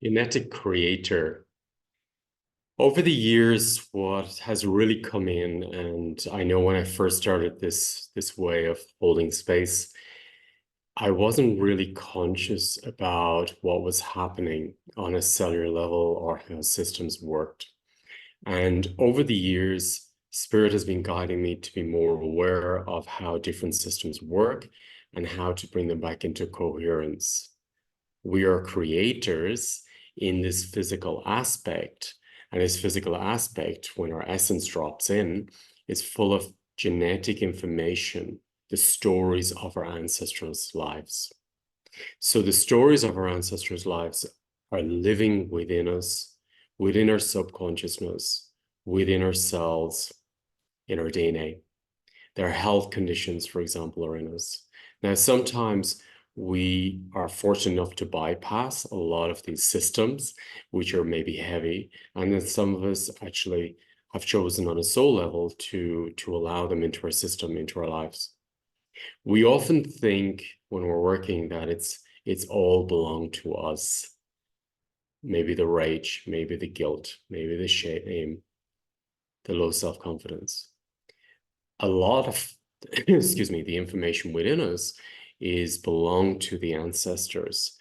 Genetic creator. Over the years, what has really come in, and I know when I first started this way of holding space, I wasn't really conscious about what was happening on a cellular level or how systems worked. And over the years, Spirit has been guiding me to be more aware of how different systems work and how to bring them back into coherence. We are creators in this physical aspect. And this physical aspect, when our essence drops in, is full of genetic information, the stories of our ancestors' lives. So the stories of our ancestors' lives are living within us, within our subconsciousness, within our cells, in our DNA. Their health conditions, for example, are in us. Now, sometimes we are fortunate enough to bypass a lot of these systems, which are maybe heavy. And then some of us actually have chosen on a soul level to allow them into our system, into our lives. We often think when we're working that it's all belong to us. Maybe the rage, maybe the guilt, maybe the shame, the low self-confidence. A lot of excuse me, the information within us is belong to the ancestors.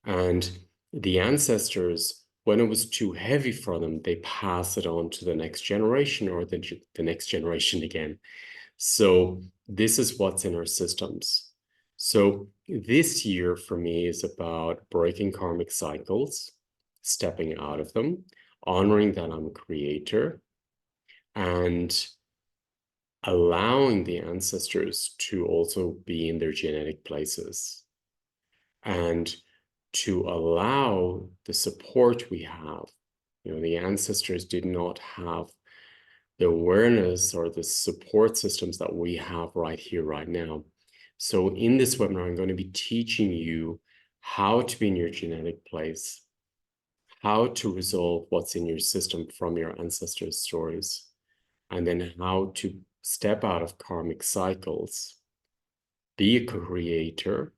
And the ancestors, when it was too heavy for them, they pass it on to the next generation or the next generation again. So this is what's in our systems. So this year for me is about breaking karmic cycles, stepping out of them, honoring that I'm a creator, and allowing the ancestors to also be in their genetic places and to allow the support we have. You know, the ancestors did not have the awareness or the support systems that we have right here, right now. So in this webinar, I'm going to be teaching you how to be in your genetic place, how to resolve what's in your system from your ancestors' stories, and then how to step out of karmic cycles, be a creator,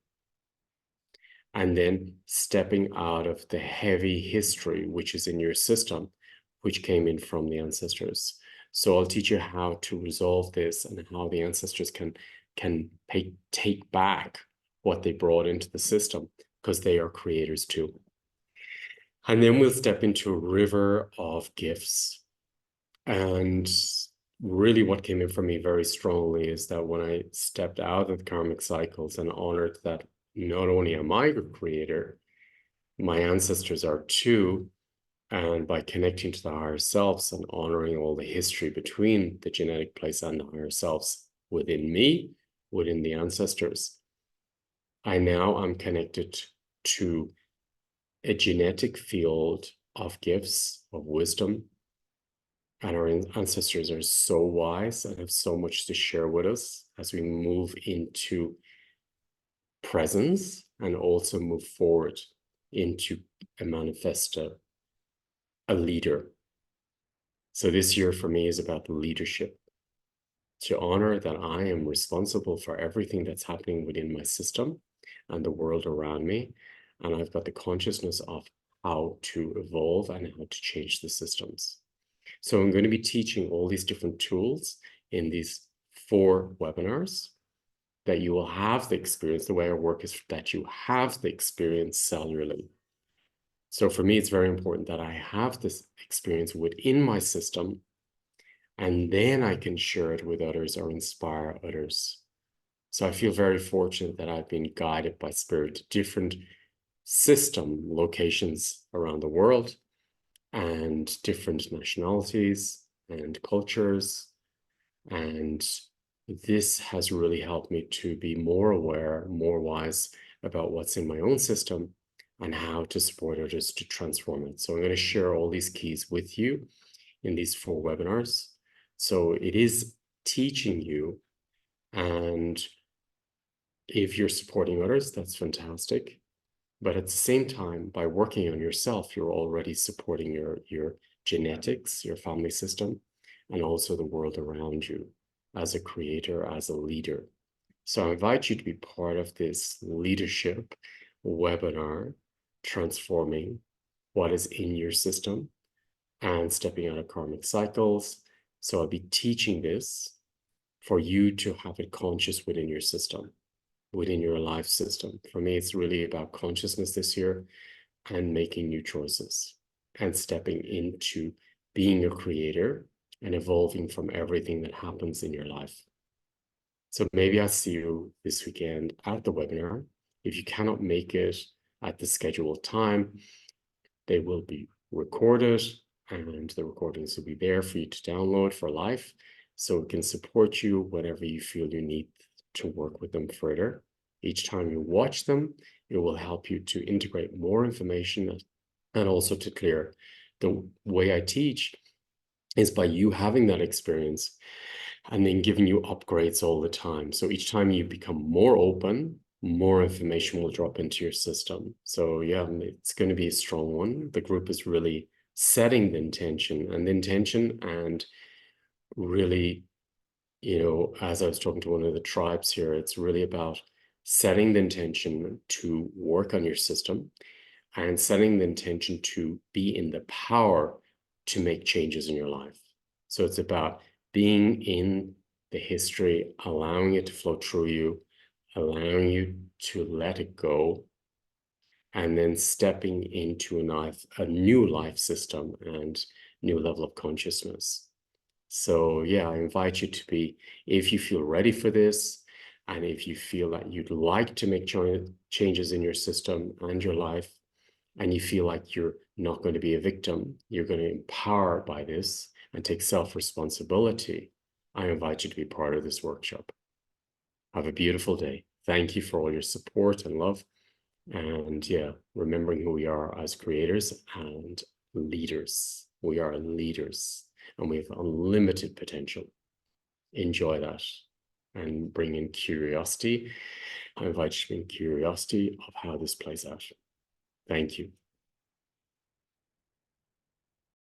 and then stepping out of the heavy history which is in your system, which came in from the ancestors. So I'll teach you how to resolve this and how the ancestors can take back what they brought into the system, because they are creators too. And then we'll step into a river of gifts. And really what came in for me very strongly is that when I stepped out of the karmic cycles and honored that not only am I a creator, my ancestors are too. And by connecting to the higher selves and honoring all the history between the genetic place and the higher selves within me, within the ancestors, I now am connected to a genetic field of gifts, of wisdom. And our ancestors are so wise and have so much to share with us as we move into presence and also move forward into a manifesto, a leader. So this year for me is about leadership, to honor that I am responsible for everything that's happening within my system and the world around me. And I've got the consciousness of how to evolve and how to change the systems. So I'm going to be teaching all these different tools in these 4 webinars that you will have the experience. The way I work is that you have the experience cellularly. So for me, it's very important that I have this experience within my system, and then I can share it with others or inspire others. So I feel very fortunate that I've been guided by Spirit to different system locations around the world and different nationalities and cultures. And this has really helped me to be more aware, more wise about what's in my own system and how to support others to transform it. So I'm going to share all these keys with you in these 4 webinars. So it is teaching you, and if you're supporting others, that's fantastic. But at the same time, by working on yourself, you're already supporting your genetics, your family system, and also the world around you as a creator, as a leader. So I invite you to be part of this leadership webinar, transforming what is in your system and stepping out of karmic cycles. So I'll be teaching this for you to have it conscious within your system, within your life system. For me, it's really about consciousness this year and making new choices and stepping into being a creator and evolving from everything that happens in your life. So maybe I'll see you this weekend at the webinar. If you cannot make it at the scheduled time, they will be recorded and the recordings will be there for you to download for life. So it can support you whenever you feel you need to work with them further. Each time you watch them, it will help you to integrate more information and also to clear. The way I teach is by you having that experience and then giving you upgrades all the time. So each time you become more open, more information will drop into your system. So yeah, it's going to be a strong one. The group is really setting the intention and really, as I was talking to one of the tribes here, it's really about setting the intention to work on your system and setting the intention to be in the power to make changes in your life. So it's about being in the history, allowing it to flow through you, allowing you to let it go, and then stepping into a new life system and new level of consciousness. So yeah, I invite you to be, if you feel ready for this, and if you feel that you'd like to make changes in your system and your life, and you feel like you're not going to be a victim, you're going to empower by this and take self-responsibility, I invite you to be part of this workshop. Have a beautiful day. Thank you for all your support and love. And yeah, remembering who we are as creators and leaders. We are leaders and we have unlimited potential. Enjoy that and bring in curiosity. I invite you to bring curiosity of how this plays out. Thank you.